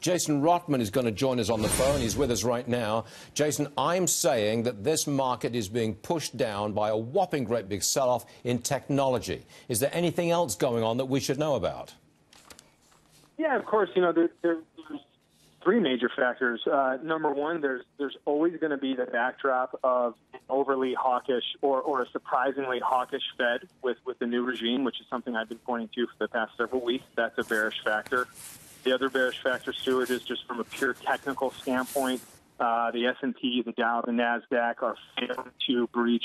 Jason Rotman is going to join us on the phone. He's with us right now. Jason, I'm saying that this market is being pushed down by a whopping great big sell-off in technology. Is there anything else going on that we should know about? Yeah, of course. You know, there's three major factors. Number one, there's always going to be the backdrop of an overly hawkish or a surprisingly hawkish Fed with the new regime, which is something I've been pointing to for the past several weeks. That's a bearish factor. The other bearish factor, Stuart, is just from a pure technical standpoint. The S&P, the Dow, the NASDAQ are failing to breach,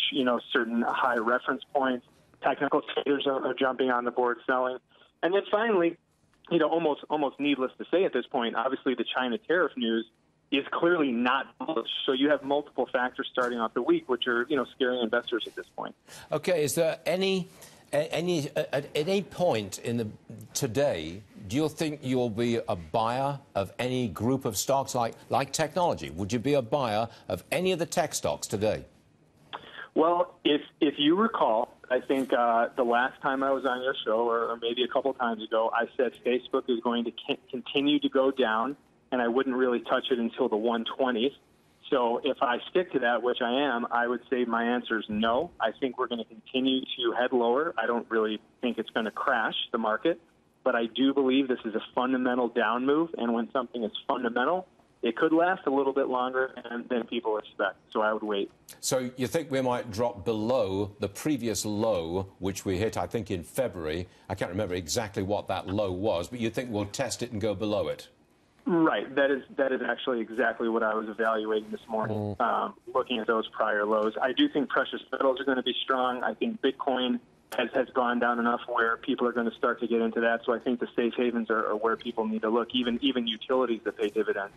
certain high reference points. Technical traders are jumping on the board selling. And then finally, almost needless to say at this point, obviously the China tariff news is clearly not bullish. So you have multiple factors starting off the week, which are, scaring investors at this point. Okay, is there at any point today, do you think you'll be a buyer of any group of stocks like technology? Would you be a buyer of any of the tech stocks today? Well, if you recall, I think the last time I was on your show, or maybe a couple times ago, I said Facebook is going to continue to go down, and I wouldn't really touch it until the 120s. So if I stick to that, which I am, I would say my answer is no. I think we're going to continue to head lower. I don't really think it's going to crash the market, but I do believe this is a fundamental down move, and when something is fundamental, it could last a little bit longer than people expect, so I would wait. So you think we might drop below the previous low, which we hit, I think, in February? I can't remember exactly what that low was, but you think we'll test it and go below it? Right. That is actually exactly what I was evaluating this morning, looking at those prior lows. I do think precious metals are going to be strong. I think Bitcoin has gone down enough where people are going to start to get into that. So I think the safe havens are where people need to look, even utilities that pay dividends.